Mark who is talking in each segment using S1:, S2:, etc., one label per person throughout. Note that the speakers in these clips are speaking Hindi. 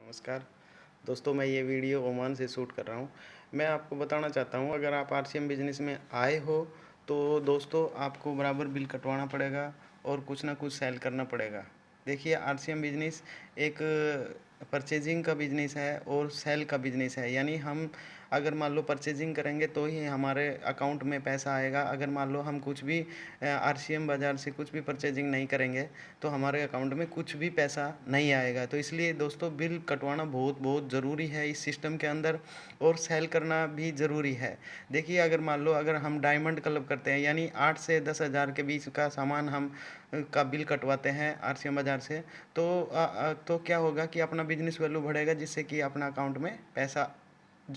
S1: नमस्कार दोस्तों, मैं ये वीडियो ओमान से शूट कर रहा हूँ। मैं आपको बताना चाहता हूँ, अगर आप आरसीएम बिज़नेस में आए हो तो दोस्तों आपको बराबर बिल कटवाना पड़ेगा और कुछ ना कुछ सेल करना पड़ेगा। देखिए, आरसीएम बिज़नेस एक परचेजिंग का बिज़नेस है और सेल का बिज़नेस है। यानी हम अगर मान लो परचेजिंग करेंगे तो ही हमारे अकाउंट में पैसा आएगा। अगर मान लो हम कुछ भी आरसीएम बाज़ार से कुछ भी परचेजिंग नहीं करेंगे तो हमारे अकाउंट में कुछ भी पैसा नहीं आएगा। तो इसलिए दोस्तों बिल कटवाना बहुत बहुत ज़रूरी है इस सिस्टम के अंदर, और सेल करना भी ज़रूरी है। देखिए, अगर मान लो अगर हम डायमंड क्लब करते हैं, यानी 8 से 10 हज़ार के बीच का सामान हम का बिल कटवाते हैं आरसीएम बाज़ार से, तो क्या होगा कि अपना बिज़नेस वैल्यू बढ़ेगा, जिससे कि अपना अकाउंट में पैसा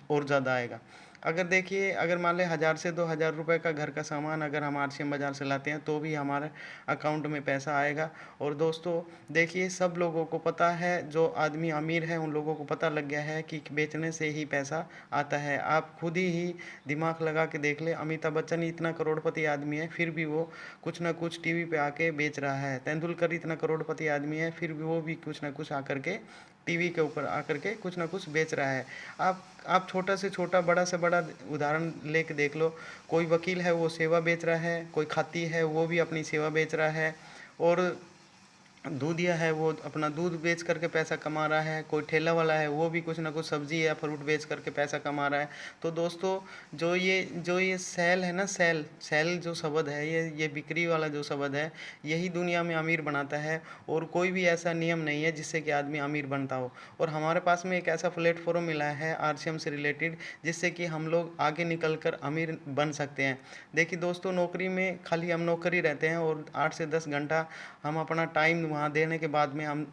S1: और ज़्यादा आएगा। अगर देखिए, अगर मान लें 1000 से 2000 रुपए का घर का सामान अगर हम आरसीएम बाज़ार से लाते हैं तो भी हमारे अकाउंट में पैसा आएगा। और दोस्तों देखिए, सब लोगों को पता है, जो आदमी अमीर है उन लोगों को पता लग गया है कि बेचने से ही पैसा आता है। आप खुद ही दिमाग लगा के देख लें, अमिताभ बच्चन इतना करोड़पति आदमी है फिर भी वो कुछ ना कुछ टीवी पे आके बेच रहा है। तेंदुलकर इतना करोड़पति आदमी है फिर भी वो भी कुछ ना कुछ आकर के टीवी के ऊपर आकर के कुछ ना कुछ बेच रहा है। आप छोटा से छोटा, बड़ा से बड़ा उदाहरण लेके देख लो। कोई वकील है वो सेवा बेच रहा है, कोई खाती है वो भी अपनी सेवा बेच रहा है, और दूधिया है वो अपना दूध बेच करके पैसा कमा रहा है, कोई ठेला वाला है वो भी कुछ ना कुछ सब्जी या फ्रूट बेच करके पैसा कमा रहा है। तो दोस्तों जो ये सेल है ना, सेल सेल जो शब्द है, ये बिक्री वाला जो शब्द है, यही दुनिया में अमीर बनाता है। और कोई भी ऐसा नियम नहीं है जिससे कि आदमी अमीर बनता हो। और हमारे पास में एक ऐसा प्लेटफॉर्म मिला है आरसीएम से रिलेटेड, जिससे कि हम लोग आगे निकल कर अमीर बन सकते हैं। देखिए दोस्तों, नौकरी में खाली हम नौकर ही रहते हैं और 8 से 10 घंटा हम अपना टाइम वहाँ देने के बाद में हम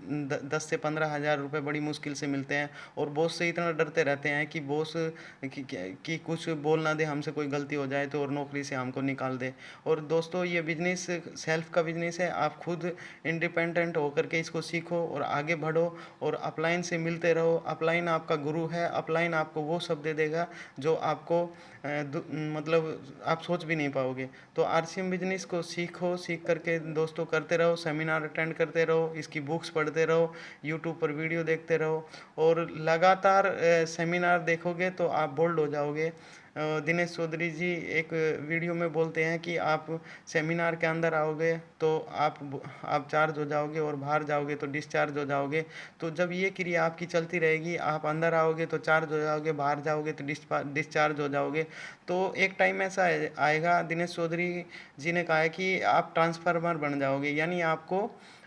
S1: 10 से 15 हज़ार रुपये बड़ी मुश्किल से मिलते हैं। और बॉस से इतना डरते रहते हैं कि बॉस कि कुछ बोल ना दे, हमसे कोई गलती हो जाए तो, और नौकरी से हमको निकाल दे। और दोस्तों ये बिजनेस सेल्फ का बिजनेस है। आप खुद इंडिपेंडेंट होकर के इसको सीखो और आगे बढ़ो, और अपलाइन से मिलते रहो। अपलाइन आपका गुरु है। अपलाइन आपको वो सब दे देगा जो आपको मतलब आप सोच भी नहीं पाओगे। तो आरसीएम बिजनेस को सीखो, सीख करके दोस्तों करते रहो, सेमिनार अटेंड करते रहो, इसकी बुक्स पढ़ते रहो, यूट्यूब पर वीडियो देखते रहो, और लगातार सेमिनार देखोगे तो आप बोल्ड हो जाओगे। दिनेश चौधरी जी एक वीडियो में बोलते हैं कि आप सेमिनार के अंदर आओगे तो आप चार्ज हो जाओगे, और बाहर जाओगे तो डिस्चार्ज हो जाओगे। तो जब ये क्रिया आपकी चलती रहेगी, आप अंदर आओगे तो चार्ज हो जाओगे, बाहर जाओगे तो डिस्चार्ज हो जाओगे। तो एक टाइम ऐसा आएगा, दिनेश चौधरी जी ने कहा है कि आप ट्रांसफार्मर बन जाओगे, यानी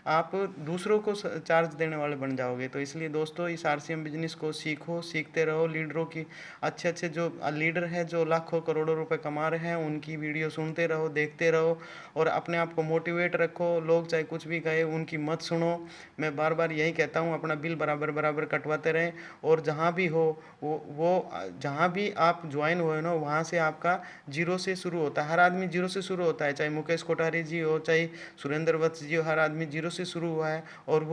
S1: आप दूसरों को चार्ज देने वाले बन जाओगे। तो इसलिए दोस्तों इस आरसीएम बिजनेस को सीखो, सीखते रहो। लीडरों की अच्छे अच्छे जो लीडर हैं जो लाखों करोड़ों रुपए कमा रहे हैं, उनकी वीडियो सुनते रहो, देखते रहो, और अपने आप को मोटिवेट रखो। लोग चाहे कुछ भी कहे उनकी मत सुनो। मैं बार बार यही कहता हूँ, अपना बिल बराबर बराबर कटवाते रहें। और जहाँ भी हो वो जहाँ भी आप ज्वाइन हुए ना, वहाँ से आपका जीरो से शुरू होता है। हर आदमी जीरो से शुरू होता है, चाहे मुकेश कोठारी जी हो, चाहे सुरेंद्र वत्स जी हो, हर आदमी जीरो से शुरू हुआ है। और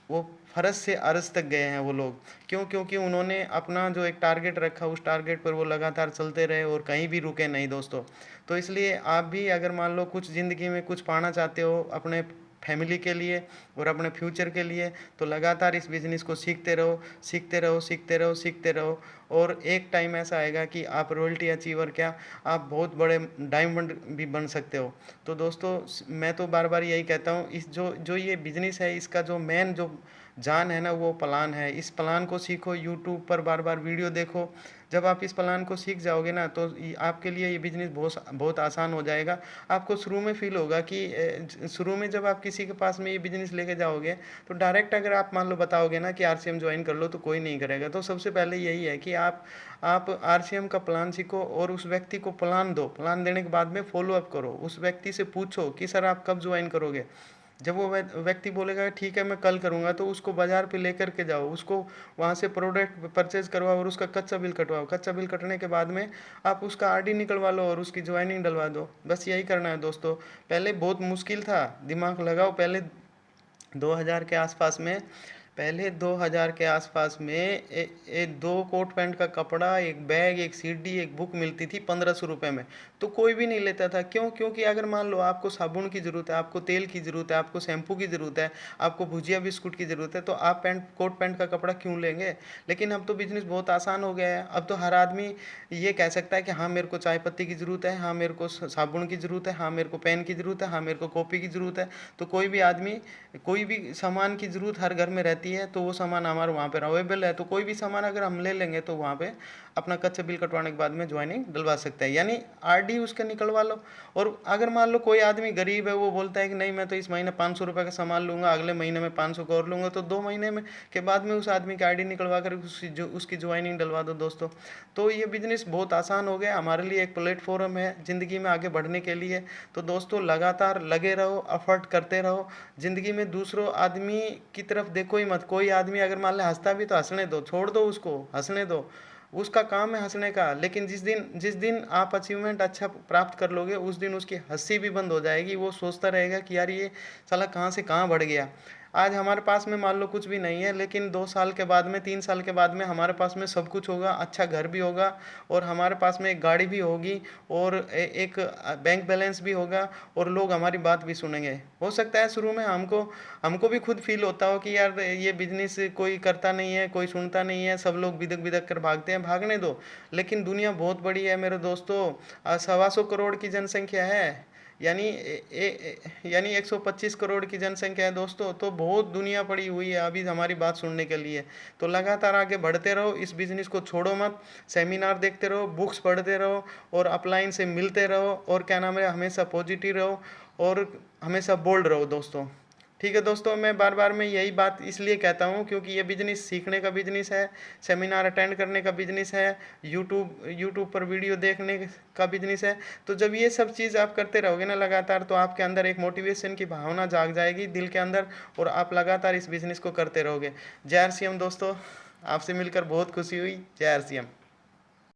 S1: वो फरज से अरज तक गए हैं वो लोग। क्यों? क्योंकि उन्होंने अपना जो एक टारगेट रखा, उस टारगेट पर वो लगातार चलते रहे और कहीं भी रुके नहीं दोस्तों। तो इसलिए आप भी अगर मान लो कुछ ज़िंदगी में कुछ पाना चाहते हो अपने फैमिली के लिए और अपने फ्यूचर के लिए, तो लगातार इस बिज़नेस को सीखते रहो, सीखते रहो, सीखते रहो, सीखते रहो। और एक टाइम ऐसा आएगा कि आप रॉयल्टी अचीवर क्या, आप बहुत बड़े डायमंड भी बन सकते हो। तो दोस्तों मैं तो बार बार यही कहता हूँ, इस जो जो ये बिज़नेस है, इसका जो मेन जो जान है ना, वो प्लान है। इस प्लान को सीखो, यूट्यूब पर बार बार वीडियो देखो। जब आप इस प्लान को सीख जाओगे ना, तो आपके लिए ये बिज़नेस बहुत बहुत आसान हो जाएगा। आपको शुरू में फ़ील होगा कि शुरू में जब आप किसी के पास में ये बिज़नेस लेके जाओगे, तो डायरेक्ट अगर आप मान लो बताओगे ना कि आरसीएम ज्वाइन कर लो, तो कोई नहीं करेगा। तो सबसे पहले यही है कि आप आरसीएम का प्लान सीखो, और उस व्यक्ति को प्लान दो। प्लान देने के बाद में फॉलो अप करो। उस व्यक्ति से पूछो कि सर आप कब ज्वाइन करोगे। जब वो व्यक्ति बोलेगा ठीक है मैं कल करूँगा, तो उसको बाज़ार पे लेकर के जाओ, उसको वहाँ से प्रोडक्ट परचेज करवाओ और उसका कच्चा बिल कटवाओ। कच्चा बिल कटने के बाद में आप उसका आरडी निकलवा लो और उसकी ज्वाइनिंग डलवा दो। बस यही करना है दोस्तों। पहले बहुत मुश्किल था, दिमाग लगाओ। पहले 2000 के आसपास में पहले 2000 के आसपास में दो कोट पैंट का कपड़ा, एक बैग, एक सीडी, एक बुक मिलती थी 1500 रुपये में। तो कोई भी नहीं लेता था। क्यों? क्योंकि अगर मान लो आपको साबुन की ज़रूरत है, आपको तेल की ज़रूरत है, आपको शैम्पू की ज़रूरत है, आपको भुजिया बिस्कुट की ज़रूरत है, तो आप कोट पैंट का कपड़ा क्यों लेंगे? लेकिन अब तो बिजनेस बहुत आसान हो गया है। अब तो हर आदमी ये कह सकता है कि हाँ मेरे को चाय पत्ती की ज़रूरत है, हाँ मेरे को साबुन की ज़रूरत है, हाँ मेरे को पेन की ज़रूरत है, हाँ मेरे को कॉपी की ज़रूरत है। तो कोई भी आदमी कोई भी सामान की ज़रूरत हर घर में रहती है, तो वो सामान हमारे वहाँ पर अवेलेबल है। तो कोई भी सामान अगर हम ले लेंगे तो वहाँ पे अपना कच्चा बिल कटवाने के बाद में ज्वाइनिंग डलवा सकते हैं, यानी आरडी उसका निकलवा लो। और अगर मान लो कोई आदमी गरीब है, वो बोलता है कि नहीं मैं तो इस महीने 500 रुपये का सामान लूँगा, अगले महीने में 500 का और लूँगा, तो 2 महीने में के बाद में उस आदमी की आईडी निकलवा कर उसकी ज्वाइनिंग डलवा दो दोस्तों। तो ये बिजनेस बहुत आसान हो गया, हमारे लिए एक प्लेटफॉर्म है ज़िंदगी में आगे बढ़ने के लिए। तो दोस्तों लगातार लगे रहो, एफर्ट करते रहो ज़िंदगी में। दूसरों आदमी की तरफ देखो ही मत। कोई आदमी अगर मान ले हंसता भी तो हंसने दो, छोड़ दो उसको, हंसने दो, उसका काम है हंसने का। लेकिन जिस दिन आप अचीवमेंट अच्छा प्राप्त कर लोगे, उस दिन उसकी हंसी भी बंद हो जाएगी। वो सोचता रहेगा कि यार ये साला कहाँ से कहाँ बढ़ गया। आज हमारे पास में मान लो कुछ भी नहीं है, लेकिन 2 साल के बाद में, 3 साल के बाद में हमारे पास में सब कुछ होगा, अच्छा घर भी होगा, और हमारे पास में एक गाड़ी भी होगी, और एक बैंक बैलेंस भी होगा, और लोग हमारी बात भी सुनेंगे। हो सकता है शुरू में हमको हमको भी खुद फील होता हो कि यार ये बिजनेस कोई करता नहीं है, कोई सुनता नहीं है, सब लोग बिदक बिदक कर भागते हैं। भागने दो, लेकिन दुनिया बहुत बड़ी है मेरे दोस्तों। 125 करोड़ की जनसंख्या है, यानी यानी 125 करोड़ की जनसंख्या है दोस्तों। तो बहुत दुनिया पड़ी हुई है अभी हमारी बात सुनने के लिए। तो लगातार आगे बढ़ते रहो, इस बिजनेस को छोड़ो मत। सेमिनार देखते रहो, बुक्स पढ़ते रहो, और अपलाइन से मिलते रहो, और क्या नाम है, हमेशा पॉजिटिव रहो, और हमेशा बोल्ड रहो दोस्तों। ठीक है दोस्तों, मैं बार बार मैं यही बात इसलिए कहता हूँ क्योंकि ये बिजनेस सीखने का बिजनेस है, सेमिनार अटेंड करने का बिजनेस है, यूट्यूब पर वीडियो देखने का बिजनेस है। तो जब ये सब चीज़ आप करते रहोगे ना लगातार, तो आपके अंदर एक मोटिवेशन की भावना जाग जाएगी दिल के अंदर, और आप लगातार इस बिजनेस को करते रहोगे। जय आर सी एम दोस्तों, आपसे मिलकर बहुत खुशी हुई। जय आर सी एम।